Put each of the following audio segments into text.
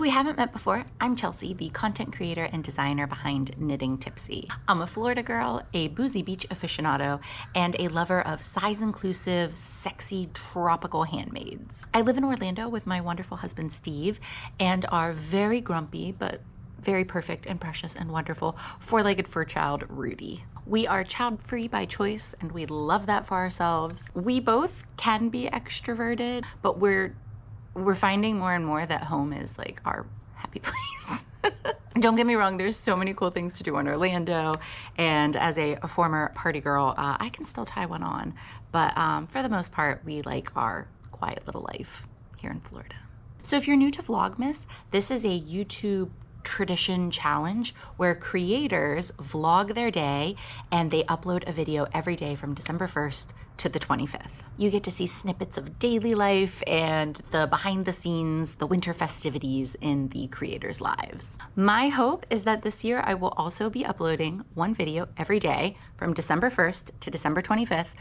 we haven't met before, I'm Chelsea, the content creator and designer behind Knitting Tipsy. I'm a Florida girl, a boozy beach aficionado, and a lover of size-inclusive, sexy, tropical handmaids. I live in Orlando with my wonderful husband, Steve, and our very grumpy, but very perfect and precious and wonderful four-legged fur child, Rudy. We are child-free by choice, and we love that for ourselves. We both can be extroverted, but we're finding more and more that home is like our happy place. Don't get me wrong, there's so many cool things to do in Orlando, and as a former party girl, I can still tie one on, but for the most part, we like our quiet little life here in Florida. So if you're new to Vlogmas, this is a YouTube tradition challenge where creators vlog their day and they upload a video every day from December 1st to the 25th. You get to see snippets of daily life and the behind the scenes, the winter festivities in the creators' lives. My hope is that this year I will also be uploading one video every day from December 1st to December 25th.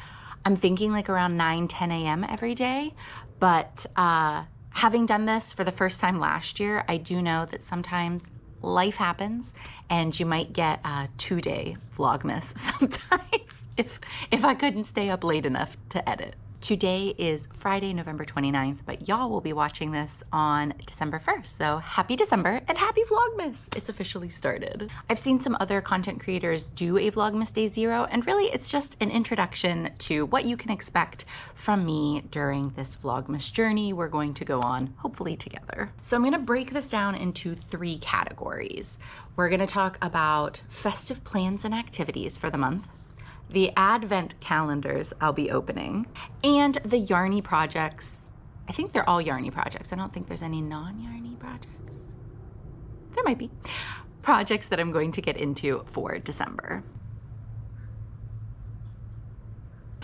I'm thinking like around 9-10 a.m. every day, but having done this for the first time last year, I do know that sometimes life happens and you might get a 2-day Vlogmas sometimes if I couldn't stay up late enough to edit. Today is Friday, November 29th, but y'all will be watching this on December 1st. So happy December and happy Vlogmas. It's officially started. I've seen some other content creators do a Vlogmas Day 0, and really it's just an introduction to what you can expect from me during this Vlogmas journey we're going to go on, hopefully together. So I'm gonna break this down into 3 categories. We're gonna talk about festive plans and activities for the month, the advent calendars I'll be opening, and the Yarney projects. I think they're all Yarney projects. I don't think there's any non-Yarney projects. There might be. Projects that I'm going to get into for December.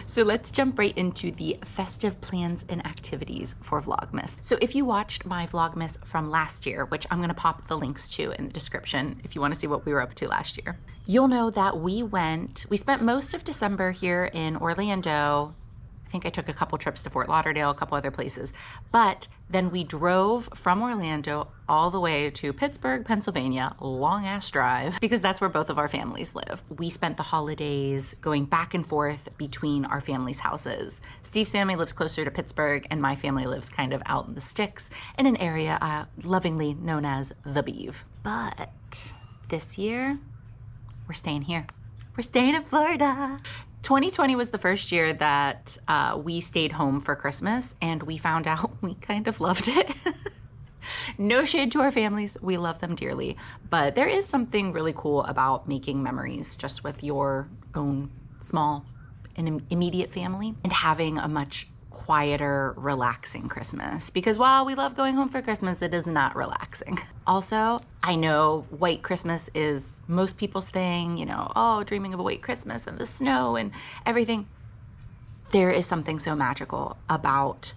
So let's jump right into the festive plans and activities for Vlogmas. So if you watched my Vlogmas from last year, which I'm gonna pop the links to in the description if you wanna see what we were up to last year, you'll know that we spent most of December here in Orlando. I think I took a couple trips to Fort Lauderdale, a couple other places, but then we drove from Orlando all the way to Pittsburgh, Pennsylvania, long ass drive, because that's where both of our families live. We spent the holidays going back and forth between our family's houses. Steve's family lives closer to Pittsburgh, and my family lives kind of out in the sticks in an area lovingly known as the Beeve. But this year, we're staying here. We're staying in Florida. 2020 was the first year that we stayed home for Christmas, and we found out we kind of loved it. No shade to our families, we love them dearly, but there is something really cool about making memories just with your own small and immediate family and having a much quieter, relaxing Christmas, because while we love going home for Christmas, it is not relaxing. Also, I know white Christmas is most people's thing, you know, oh, dreaming of a white Christmas and the snow and everything. There is something so magical about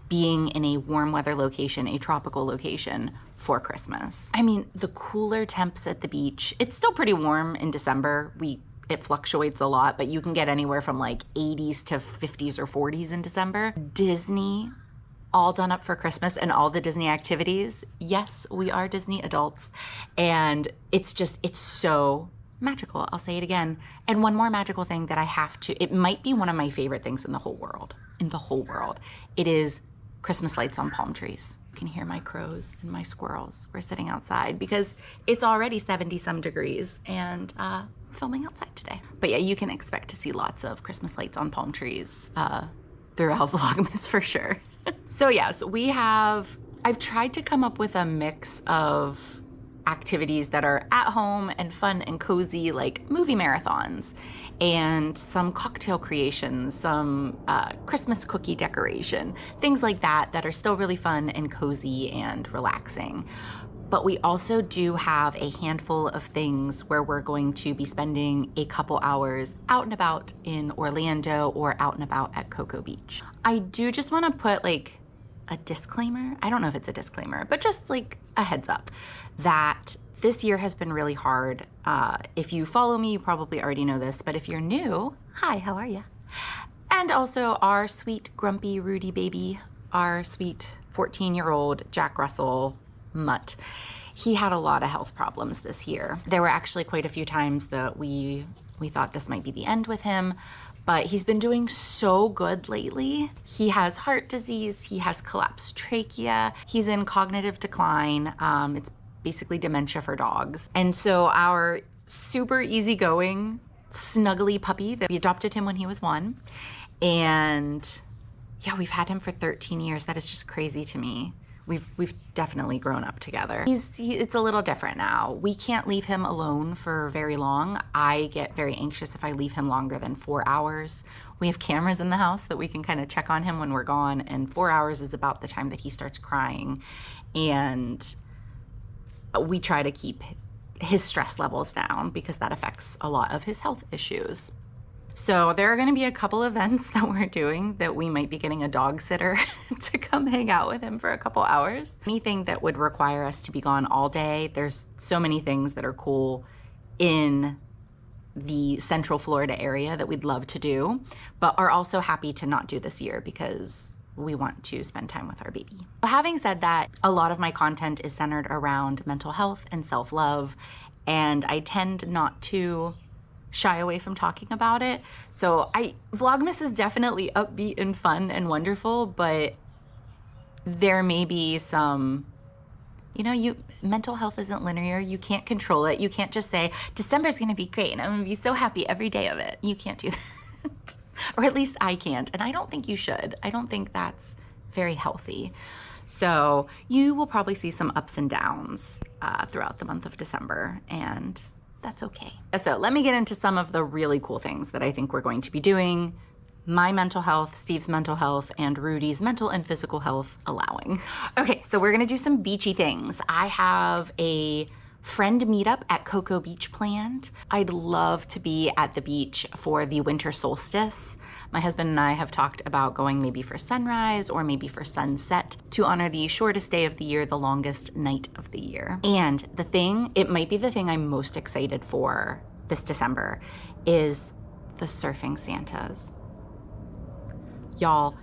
being in a warm weather location, a tropical location for Christmas. I mean, the cooler temps at the beach, it's still pretty warm in December. It fluctuates a lot, but you can get anywhere from like 80s to 50s or 40s in December. Disney, all done up for Christmas and all the Disney activities. Yes, we are Disney adults, and it's so magical. I'll say it again. And one more magical thing that it might be one of my favorite things in the whole world. It is Christmas lights on palm trees. You can hear my crows and my squirrels. We're sitting outside because it's already 70 some degrees, and filming outside today. But yeah, you can expect to see lots of Christmas lights on palm trees throughout Vlogmas for sure. So yes, I've tried to come up with a mix of activities that are at home and fun and cozy, like movie marathons and some cocktail creations, some Christmas cookie decoration, things like that are still really fun and cozy and relaxing. But we also do have a handful of things where we're going to be spending a couple hours out and about in Orlando or out and about at Cocoa Beach. I do just want to put like a disclaimer. I don't know if it's a disclaimer, but just like a heads up that this year has been really hard. If you follow me, you probably already know this, but if you're new, hi, how are you? And also our sweet grumpy Rudy baby, our sweet 14-year-old Jack Russell mutt. He had a lot of health problems this year. There were actually quite a few times that we thought this might be the end with him, but he's been doing so good lately. He has heart disease, he has collapsed trachea, he's in cognitive decline. It's basically dementia for dogs. And so our super easygoing, snuggly puppy that we adopted him when he was 1. And yeah, we've had him for 13 years. That is just crazy to me. We've definitely grown up together. It's a little different now. We can't leave him alone for very long. I get very anxious if I leave him longer than 4 hours. We have cameras in the house that we can kind of check on him when we're gone, and 4 hours is about the time that he starts crying. And we try to keep his stress levels down because that affects a lot of his health issues. So there are going to be a couple events that we're doing that we might be getting a dog sitter to come hang out with him for a couple hours. Anything that would require us to be gone all day. There's so many things that are cool in the Central Florida area that we'd love to do, but are also happy to not do this year because we want to spend time with our baby. Having said that, a lot of my content is centered around mental health and self-love, and I tend not to shy away from talking about it. So Vlogmas is definitely upbeat and fun and wonderful, but there may be some, mental health isn't linear. You can't control it. You can't just say, December's gonna be great and I'm gonna be so happy every day of it. You can't do that. Or at least I can't. And I don't think you should. I don't think that's very healthy. So you will probably see some ups and downs throughout the month of December, and that's okay. So let me get into some of the really cool things that I think we're going to be doing. My mental health, Steve's mental health, and Rudy's mental and physical health allowing. Okay, so we're gonna do some beachy things. I have a friend meetup at Cocoa Beach planned. I'd love to be at the beach for the winter solstice. My husband and I have talked about going maybe for sunrise or maybe for sunset to honor the shortest day of the year, the longest night of the year. And it might be the thing I'm most excited for this December, is the surfing Santas. Y'all,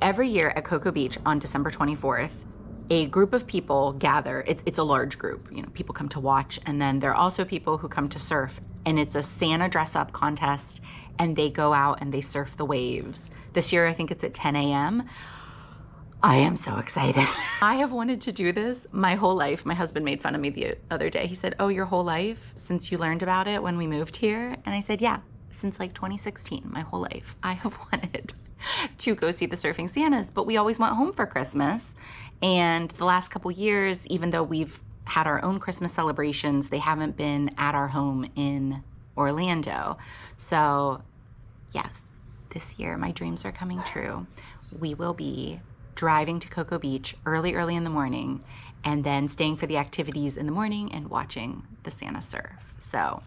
every year at Cocoa Beach on December 24th, a group of people gather. It's a large group. People come to watch, and then there are also people who come to surf, and it's a Santa dress-up contest, and they go out and they surf the waves. This year, I think it's at 10 a.m. I am so excited. I have wanted to do this my whole life. My husband made fun of me the other day. He said, "Oh, your whole life since you learned about it when we moved here?" And I said, "Yeah, since like 2016, my whole life. I have wanted to go see the surfing Santas, but we always went home for Christmas. And the last couple years, even though we've had our own Christmas celebrations, they haven't been at our home in Orlando. So yes, this year my dreams are coming true. We will be driving to Cocoa Beach early in the morning, and then staying for the activities in the morning and watching the Santa surf. So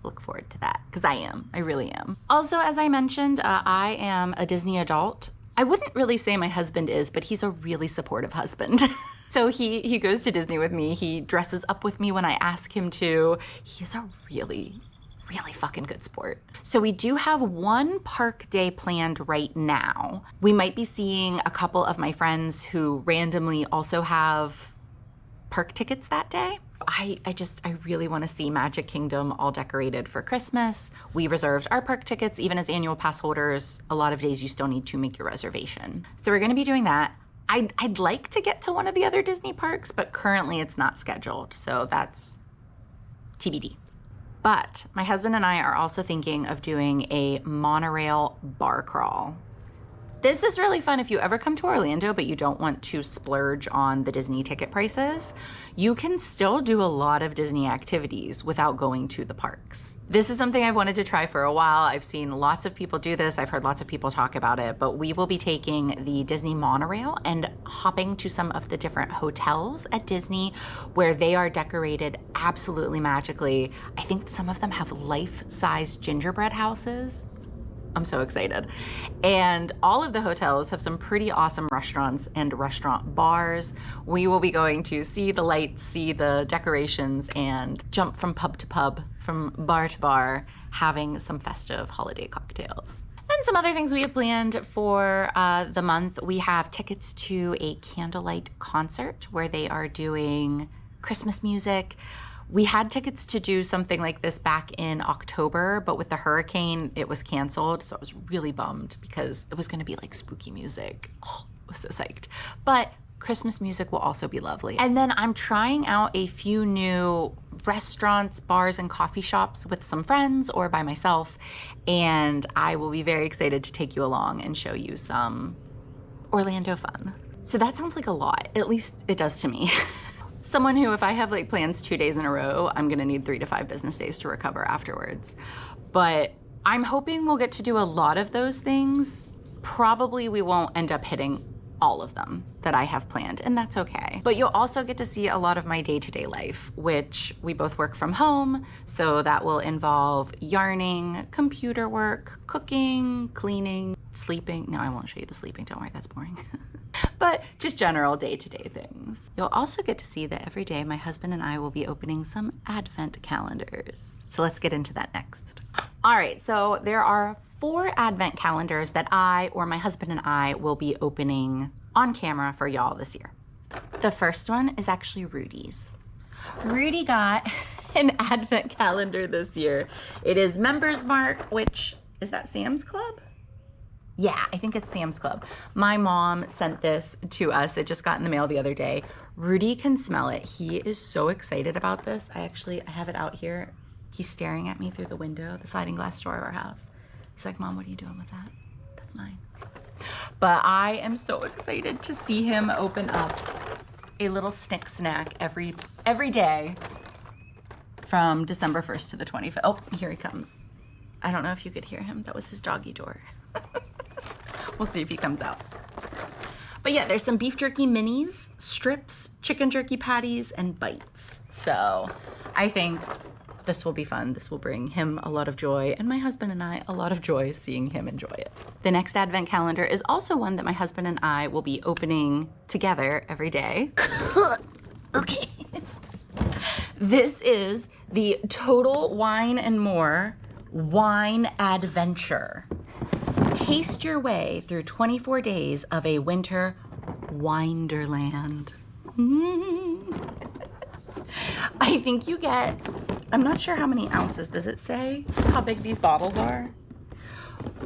look forward to that, because I really am. Also, as I mentioned, I am a Disney adult. I wouldn't really say my husband is, but he's a really supportive husband. So he goes to Disney with me. He dresses up with me when I ask him to. He's a really fucking good sport. So we do have one park day planned right now. We might be seeing a couple of my friends who randomly also have park tickets that day. I really want to see Magic Kingdom all decorated for Christmas. We reserved our park tickets. Even as annual pass holders, a lot of days you still need to make your reservation. So we're going to be doing that. I'd like to get to one of the other Disney parks, but currently it's not scheduled. So that's TBD. But my husband and I are also thinking of doing a monorail bar crawl. This is really fun if you ever come to Orlando, but you don't want to splurge on the Disney ticket prices. You can still do a lot of Disney activities without going to the parks. This is something I've wanted to try for a while. I've seen lots of people do this. I've heard lots of people talk about it, but we will be taking the Disney monorail and hopping to some of the different hotels at Disney where they are decorated absolutely magically. I think some of them have life-size gingerbread houses. I'm so excited. And all of the hotels have some pretty awesome restaurants and restaurant bars. We will be going to see the lights, see the decorations, and jump from pub to pub, from bar to bar, having some festive holiday cocktails. And And some other things we have planned for the month. We have tickets to a candlelight concert where they are doing Christmas music. We had tickets to do something like this back in October, but with the hurricane, it was canceled. So I was really bummed because it was going to be like spooky music. Oh, I was so psyched. But Christmas music will also be lovely. And then I'm trying out a few new restaurants, bars, and coffee shops with some friends or by myself. And I will be very excited to take you along and show you some Orlando fun. So that sounds like a lot. At least it does to me. Someone who, if I have like plans 2 days in a row, I'm gonna need 3 to 5 business days to recover afterwards. But I'm hoping we'll get to do a lot of those things. Probably we won't end up hitting all of them that I have planned, and that's okay. But you'll also get to see a lot of my day-to-day life, which we both work from home, so that will involve yarning, computer work, cooking, cleaning, sleeping. No, I won't show you the sleeping, don't worry, that's boring. But just general day-to-day things. You'll also get to see that every day my husband and I will be opening some advent calendars. So let's get into that next. All right, so there are 4 advent calendars that I or my husband and I will be opening on camera for y'all this year. The first one is actually Rudy's. Rudy got an advent calendar this year. It is Members Mark, which, is that Sam's Club? Yeah, I think it's Sam's Club. My mom sent this to us. It just got in the mail the other day. Rudy can smell it. He is so excited about this. I have it out here. He's staring at me through the window, the sliding glass door of our house. He's like, Mom, what are you doing with that? That's mine. But I am so excited to see him open up a little snick snack every day from December 1st to the 25th. Oh, here he comes. I don't know if you could hear him. That was his doggy door. We'll see if he comes out. But yeah, there's some beef jerky minis, strips, chicken jerky patties, and bites. So I think this will be fun. This will bring him a lot of joy, and my husband and I a lot of joy seeing him enjoy it. The next advent calendar is also one that my husband and I will be opening together every day. Okay. This is the Total Wine and More Wine Adventure. Taste your way through 24 days of a winter winderland. I think you get, I'm not sure how many ounces. Does it say how big these bottles are?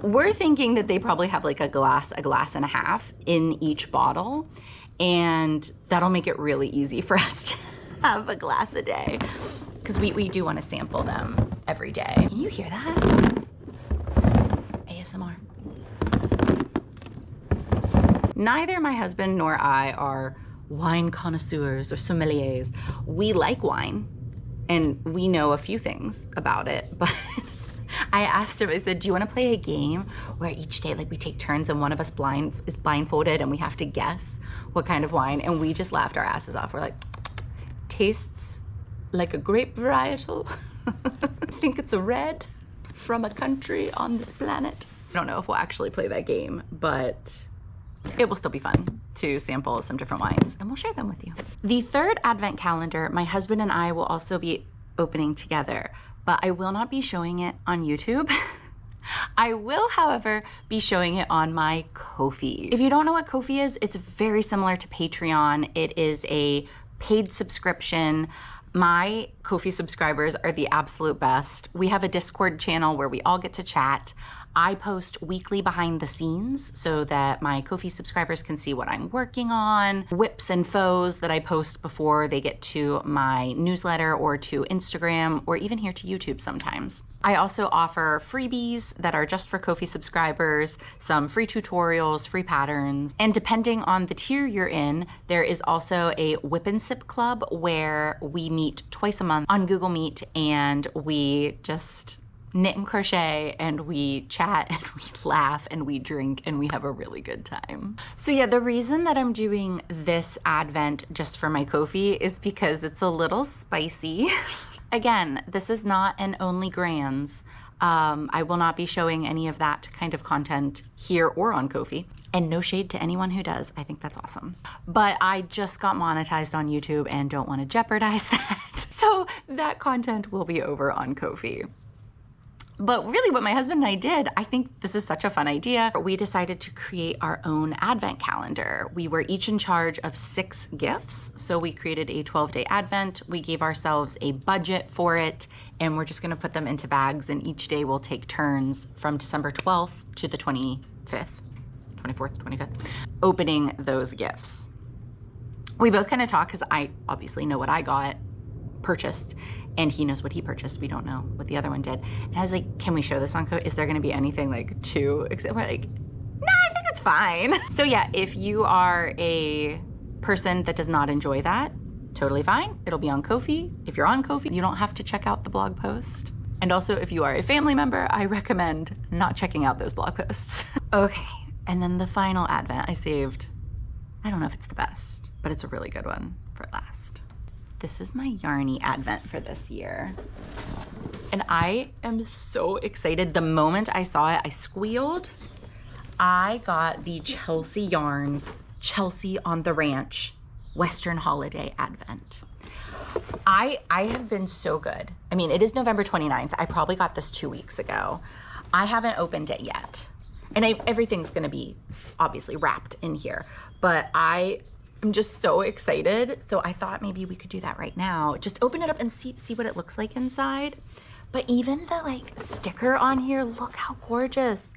We're thinking that they probably have like a glass and a half in each bottle, and that'll make it really easy for us to have a glass a day, because we do want to sample them every day. Can you hear that? ASMR. Neither my husband nor I are wine connoisseurs or sommeliers. We like wine and we know a few things about it, but I asked him, I said, do you want to play a game where each day, like, we take turns and one of us is blindfolded and we have to guess what kind of wine? And we just laughed our asses off. We're like, tastes like a grape varietal. I think it's a red from a country on this planet. I don't know if we'll actually play that game, but it will still be fun to sample some different wines, and we'll share them with you. The third advent calendar, my husband and I will also be opening together, but I will not be showing it on YouTube. I will, however, be showing it on my Ko-fi. If you don't know what Ko-fi is, it's very similar to Patreon. It is a paid subscription. My Ko-fi subscribers are the absolute best. We have a Discord channel where we all get to chat. I post weekly behind the scenes so that my Ko-fi subscribers can see what I'm working on, whips and foes that I post before they get to my newsletter or to Instagram or even here to YouTube sometimes. I also offer freebies that are just for Ko-fi subscribers, some free tutorials, free patterns, and depending on the tier you're in, there is also a Whip and Sip Club where we meet twice a month on Google Meet and we just knit and crochet and we chat and we laugh and we drink and we have a really good time. So yeah, the reason that I'm doing this Advent just for my Ko-fi is because it's a little spicy. Again, this is not an Only Grans. I will not be showing any of that kind of content here or on Ko-fi. And no shade to anyone who does. I think that's awesome. But I just got monetized on YouTube and don't want to jeopardize that. So that content will be over on Ko-fi. But really what my husband and I did, I think this is such a fun idea. We decided to create our own advent calendar. We were each in charge of 6 gifts. So we created a 12-day advent. We gave ourselves a budget for it, and we're just gonna put them into bags, and each day we'll take turns from December 12th to the 24th, 25th, opening those gifts. We both kind of talk because I obviously know what I purchased, and he knows what he purchased. We don't know what the other one did. And I was like, can we show this on code? Is there gonna be anything like too, we're like, nah, I think it's fine. So yeah, if you are a person that does not enjoy that, totally fine. It'll be on Ko-fi. If you're on Ko-fi, you don't have to check out the blog post. And also if you are a family member, I recommend not checking out those blog posts. Okay, and then the final advent I saved, I don't know if it's the best, but it's a really good one for last. This is my Yarney advent for this year. And I am so excited. The moment I saw it, I squealed. I got the Chelsea Yarns, Chelsea on the Ranch, Western Holiday Advent. I have been so good. I mean, it is November 29th. I probably got this 2 weeks ago. I haven't opened it yet. And everything's gonna be obviously wrapped in here, but I'm just so excited. So I thought maybe we could do that right now. Just open it up and see what it looks like inside. But even the like sticker on here, look how gorgeous.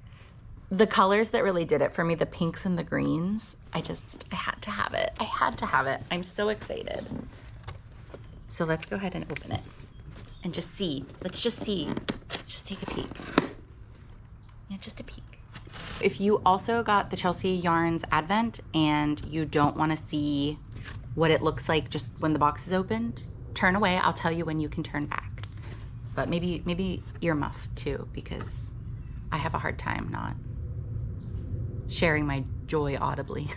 The colors that really did it for me, the pinks and the greens, I had to have it. I had to have it. I'm so excited. So let's go ahead and open it and just see. Let's just see. Let's just take a peek. Yeah, just a peek. If you also got the Chelsea Yarns Advent and you don't want to see what it looks like just when the box is opened, turn away. I'll tell you when you can turn back. But maybe earmuff too, because I have a hard time not sharing my joy audibly.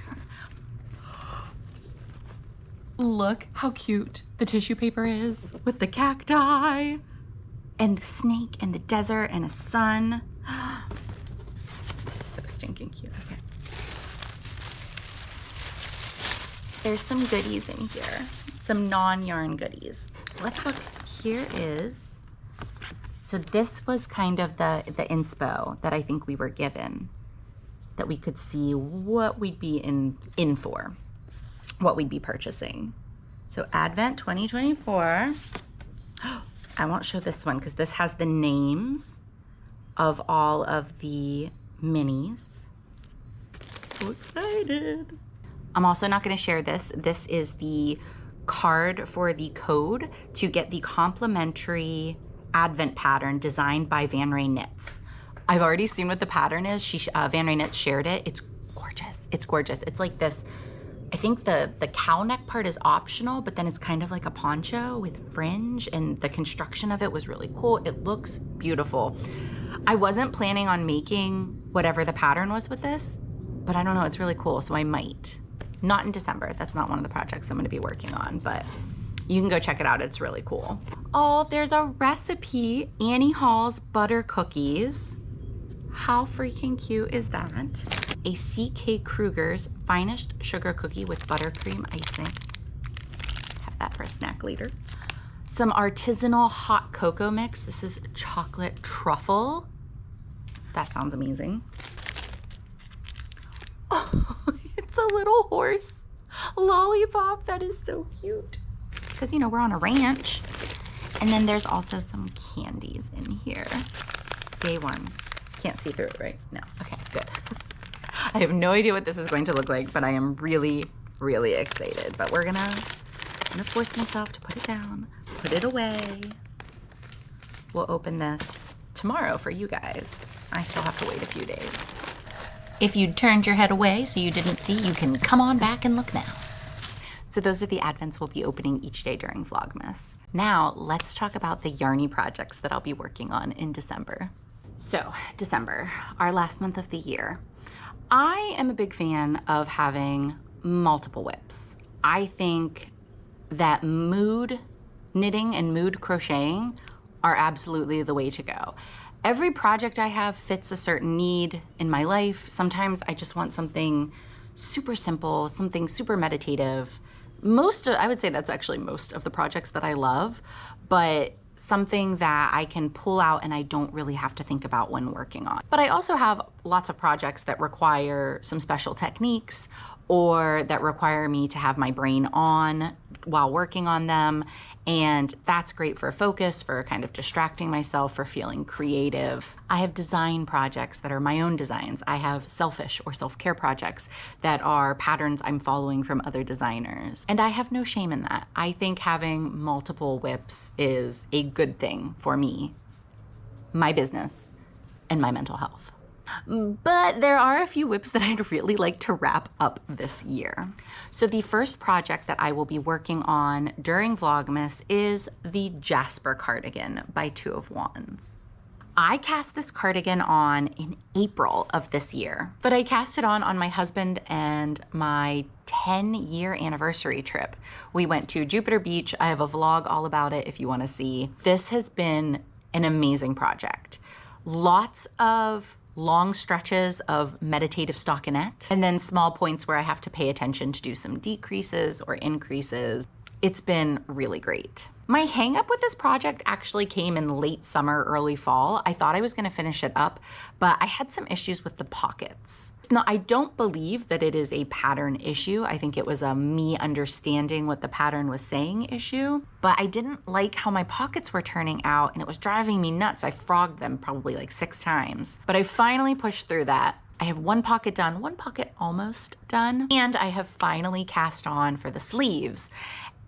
Look how cute the tissue paper is with the cacti and the snake and the desert and a sun. This is so stinking cute. Okay. There's some goodies in here, some non-yarn goodies. Let's look. Here is, so this was kind of the inspo that I think we were given, that we could see what we'd be in for, what we'd be purchasing. So Advent 2024. I won't show this one because this has the names of all of the minis. So excited. I'm also not going to share this. This is the card for the code to get the complimentary advent pattern designed by Van Ray Knits. I've already seen what the pattern is. Van Ray Knits shared it. It's gorgeous. It's gorgeous. It's like this, I think the cow neck part is optional, but then it's kind of like a poncho with fringe, and the construction of it was really cool. It looks beautiful. I wasn't planning on making whatever the pattern was with this, but I don't know, it's really cool, so I might. Not in December, that's not one of the projects I'm gonna be working on, but you can go check it out, it's really cool. Oh, there's a recipe, Annie Hall's butter cookies. How freaking cute is that? A C.K. Kruger's finest sugar cookie with buttercream icing. Have that for a snack later. Some artisanal hot cocoa mix. This is chocolate truffle. That sounds amazing. Oh, it's a little horse lollipop. That is so cute. Because, you know, we're on a ranch. And then there's also some candies in here. Day one. Can't see through it, right? No. Okay, good. I have no idea what this is going to look like, but I am really, really excited. But I'm gonna force myself to put it down, put it away. We'll open this tomorrow for you guys. I still have to wait a few days. If you turned your head away so you didn't see, you can come on back and look now. So those are the advents we'll be opening each day during Vlogmas. Now, let's talk about the Yarney projects that I'll be working on in December. So, December, our last month of the year. I am a big fan of having multiple whips. I think that mood knitting and mood crocheting are absolutely the way to go. Every project I have fits a certain need in my life. Sometimes I just want something super simple, something super meditative. I would say that's actually most of the projects that I love, but something that I can pull out and I don't really have to think about when working on. But I also have lots of projects that require some special techniques or that require me to have my brain on while working on them. And that's great for focus, for kind of distracting myself, for feeling creative. I have design projects that are my own designs. I have selfish or self-care projects that are patterns I'm following from other designers. And I have no shame in that. I think having multiple whips is a good thing for me, my business, and my mental health. But there are a few whips that I'd really like to wrap up this year. So the first project that I will be working on during Vlogmas is the Jasper cardigan by Two of Wands. I cast this cardigan on in April of this year, but I cast it on my husband and my 10-year anniversary trip. We went to Jupiter Beach. I have a vlog all about it if you want to see. This has been an amazing project. Lots of long stretches of meditative stockinette, and then small points where I have to pay attention to do some decreases or increases. It's been really great. My hang up with this project actually came in late summer, early fall. I thought I was gonna finish it up, but I had some issues with the pockets. Now, I don't believe that it is a pattern issue. I think it was a me understanding what the pattern was saying issue, but I didn't like how my pockets were turning out and it was driving me nuts. I frogged them probably like 6 times, but I finally pushed through that. I have one pocket done, one pocket almost done, and I have finally cast on for the sleeves.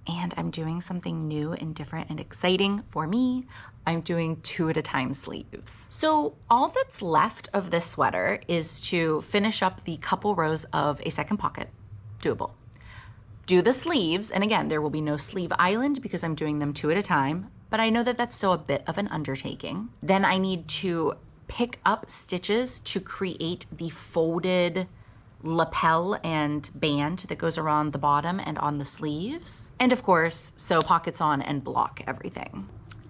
And I'm doing something new and different and exciting for me. I'm doing 2 at a time sleeves. So all that's left of this sweater is to finish up the couple rows of a second pocket, doable. Do the sleeves, and again, there will be no sleeve island because I'm doing them 2 at a time, but I know that that's still a bit of an undertaking. Then I need to pick up stitches to create the folded lapel and band that goes around the bottom and on the sleeves. And of course, sew pockets on and block everything.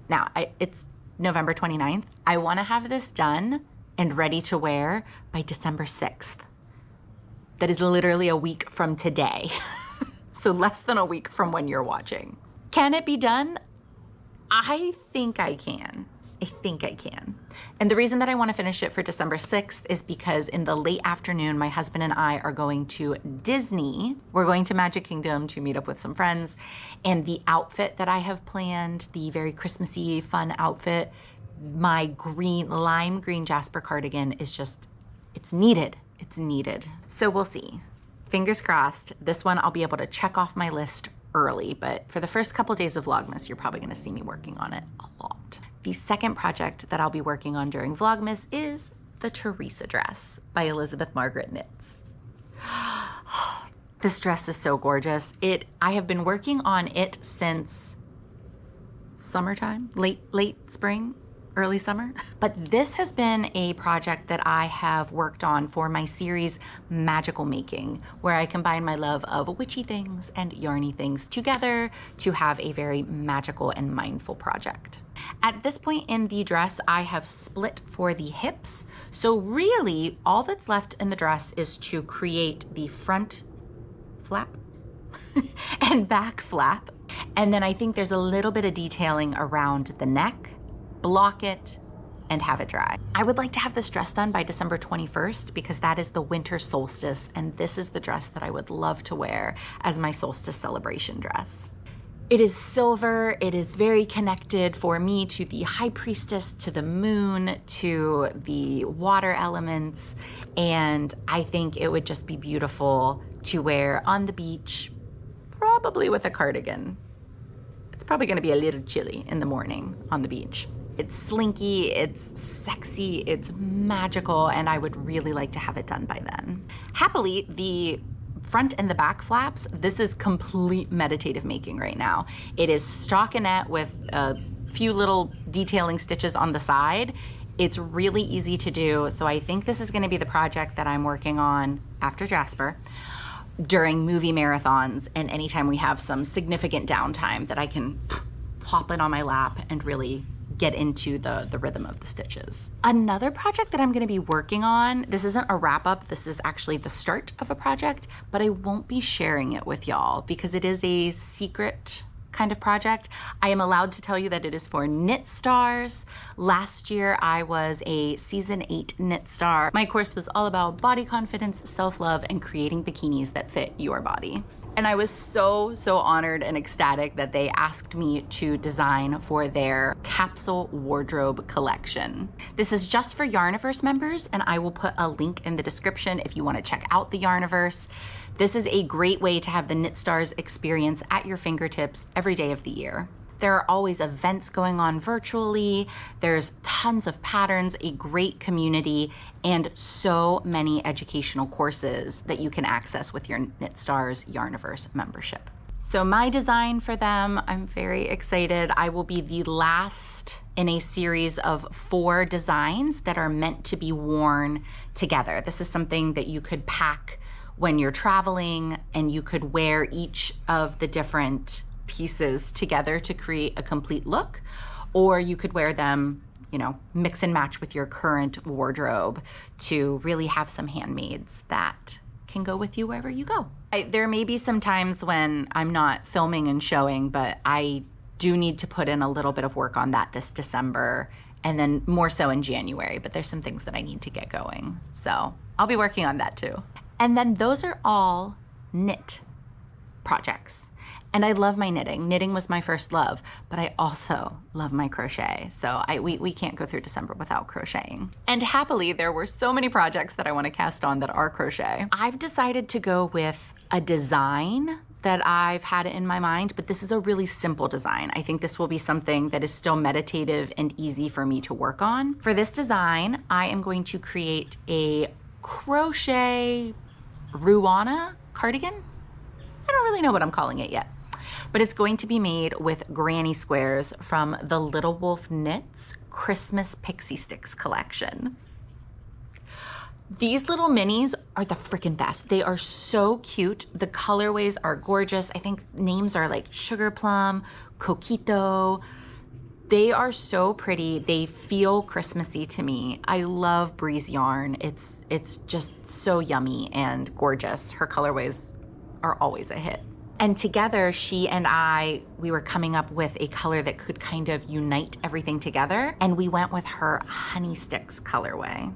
Now, it's November 29th. I wanna have this done and ready to wear by December 6th. That is literally a week from today. So less than a week from when you're watching. Can it be done? I think I can. I think I can. And the reason that I want to finish it for December 6th is because in the late afternoon, my husband and I are going to Disney. We're going to Magic Kingdom to meet up with some friends. And the outfit that I have planned, the very Christmassy fun outfit, my lime green Jasper cardigan is just, it's needed. It's needed. So we'll see. Fingers crossed. This one I'll be able to check off my list early, but for the first couple days of Vlogmas, you're probably gonna see me working on it a lot. The second project that I'll be working on during Vlogmas is the Teresa dress by Elizabeth Margaret Knits. This dress is so gorgeous. I have been working on it since summertime, late spring, early summer. But this has been a project that I have worked on for my series Magical Making, where I combine my love of witchy things and yarny things together to have a very magical and mindful project. At this point in the dress, I have split for the hips. So really, all that's left in the dress is to create the front flap and back flap. And then I think there's a little bit of detailing around the neck, block it, and have it dry. I would like to have this dress done by December 21st because that is the winter solstice, and this is the dress that I would love to wear as my solstice celebration dress. It is silver, it is very connected for me to the high priestess, to the moon, to the water elements, and I think it would just be beautiful to wear on the beach, probably with a cardigan. It's probably gonna be a little chilly in the morning on the beach. It's slinky, it's sexy, it's magical, and I would really like to have it done by then. Happily, the front and the back flaps, this is complete meditative making right now. It is stockinette with a few little detailing stitches on the side. It's really easy to do, so I think this is gonna be the project that I'm working on after Jasper during movie marathons and anytime we have some significant downtime that I can pop it on my lap and really get into the rhythm of the stitches. Another project that I'm gonna be working on, this isn't a wrap up, this is actually the start of a project, but I won't be sharing it with y'all because it is a secret kind of project. I am allowed to tell you that it is for knit stars. Last year, I was a season 8 knit star. My course was all about body confidence, self-love, and creating bikinis that fit your body. And I was so honored and ecstatic that they asked me to design for their capsule wardrobe collection. This is just for Yarniverse members, and I will put a link in the description if you want to check out the Yarniverse. This is a great way to have the Knit Stars experience at your fingertips every day of the year. There are always events going on virtually, there's tons of patterns, a great community, and so many educational courses that you can access with your Knit Stars Yarniverse membership. So my design for them, I'm very excited. I will be the last in a series of 4 designs that are meant to be worn together. This is something that you could pack when you're traveling, and you could wear each of the different pieces together to create a complete look, or you could wear them, you know, mix and match with your current wardrobe to really have some handmaids that can go with you wherever you go. There may be some times when I'm not filming and showing, but I do need to put in a little bit of work on that this December, and then more so in January, but there's some things that I need to get going. So I'll be working on that too. And then those are all knit projects. And I love my knitting. Knitting was my first love, but I also love my crochet. So we can't go through December without crocheting. And happily, there were so many projects that I want to cast on that are crochet. I've decided to go with a design that I've had in my mind, but this is a really simple design. I think this will be something that is still meditative and easy for me to work on. For this design, I am going to create a crochet Ruana cardigan. I don't really know what I'm calling it yet, but it's going to be made with granny squares from the Little Wolf Knits Christmas Pixie Sticks collection. These little minis are the freaking best. They are so cute. The colorways are gorgeous. I think names are like Sugar Plum, Coquito. They are so pretty. They feel Christmassy to me. I love Bree's yarn. It's just so yummy and gorgeous. Her colorways are always a hit. And together, she and we were coming up with a color that could kind of unite everything together, and we went with her Honey Sticks colorway.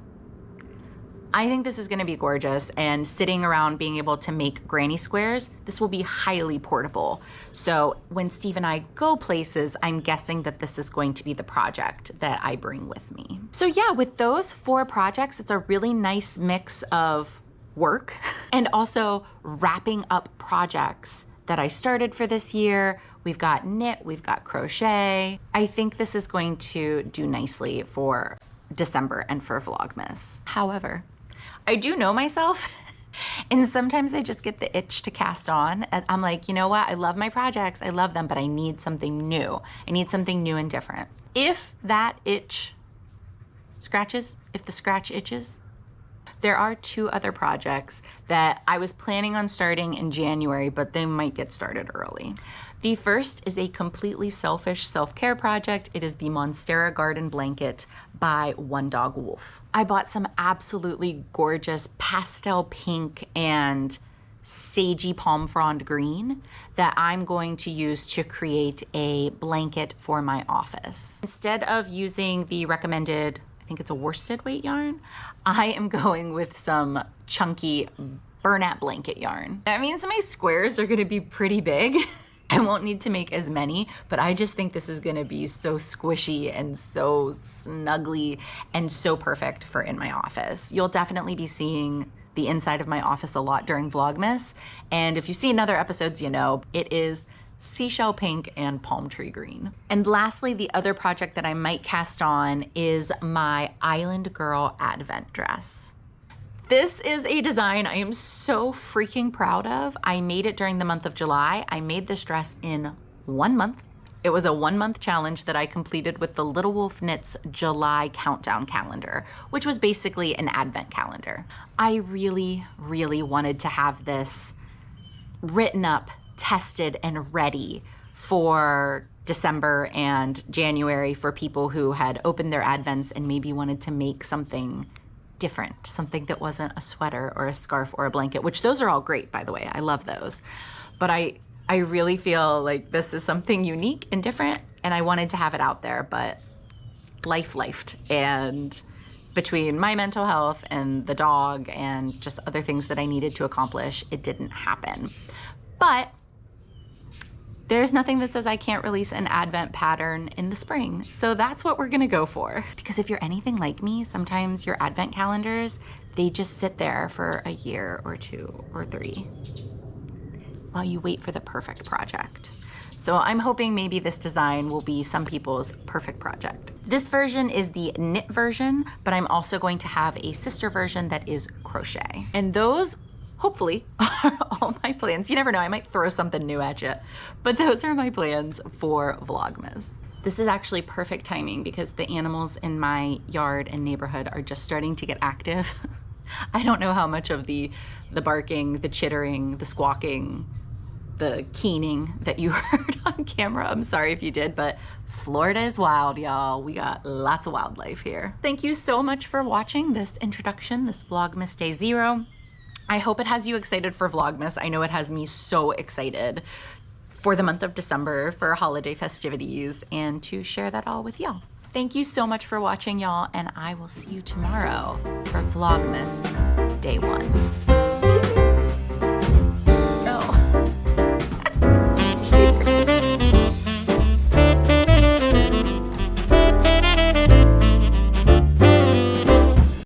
I think this is gonna be gorgeous, and sitting around being able to make granny squares, this will be highly portable. So when Steve and I go places, I'm guessing that this is going to be the project that I bring with me. So yeah, with those 4 projects, it's a really nice mix of work and also wrapping up projects that I started for this year. We've got knit, we've got crochet. I think this is going to do nicely for December and for Vlogmas. However, I do know myself, and sometimes I just get the itch to cast on. And I'm like, you know what? I love my projects, I love them, but I need something new. I need something new and different. If that itch scratches, if the scratch itches, there are 2 other projects that I was planning on starting in January, but they might get started early. The first is a completely selfish self-care project. It is the Monstera Garden Blanket by One Dog Wolf. I bought some absolutely gorgeous pastel pink and sagey palm frond green that I'm going to use to create a blanket for my office. Instead of using the recommended, I think it's a worsted weight yarn, I am going with some chunky Bernat blanket yarn. That means my squares are gonna be pretty big. I won't need to make as many, but I just think this is gonna be so squishy and so snuggly and so perfect for in my office. You'll definitely be seeing the inside of my office a lot during Vlogmas. And if you've seen other episodes, you know, it is seashell pink and palm tree green. And lastly, the other project that I might cast on is my Island Girl Advent dress. This is a design I am so freaking proud of. I made it during the month of July. I made this dress in 1 month. It was a 1-month challenge that I completed with the Little Wolf Knits July countdown calendar, which was basically an advent calendar. I really, really wanted to have this written up, tested, and ready for December and January for people who had opened their advents and maybe wanted to make something different, something that wasn't a sweater or a scarf or a blanket, which those are all great, by the way. I love those. But I I really feel like this is something unique and different, and I wanted to have it out there, but life lifed. And between my mental health and the dog and just other things that I needed to accomplish, it didn't happen. But there's nothing that says I can't release an Advent pattern in the spring. So that's what we're gonna go for. Because if you're anything like me, sometimes your Advent calendars, they just sit there for a year or 2 or 3 while you wait for the perfect project. So I'm hoping maybe this design will be some people's perfect project. This version is the knit version, but I'm also going to have a sister version that is crochet. And those, hopefully, are all my plans. You never know, I might throw something new at you. But those are my plans for Vlogmas. This is actually perfect timing because the animals in my yard and neighborhood are just starting to get active. I don't know how much of the barking, the chittering, the squawking, the keening that you heard on camera. I'm sorry if you did, but Florida is wild, y'all. We got lots of wildlife here. Thank you so much for watching this introduction, this Vlogmas Day 0. I hope it has you excited for Vlogmas. I know it has me so excited for the month of December, for holiday festivities, and to share that all with y'all. Thank you so much for watching, y'all, and I will see you tomorrow for Vlogmas Day 1.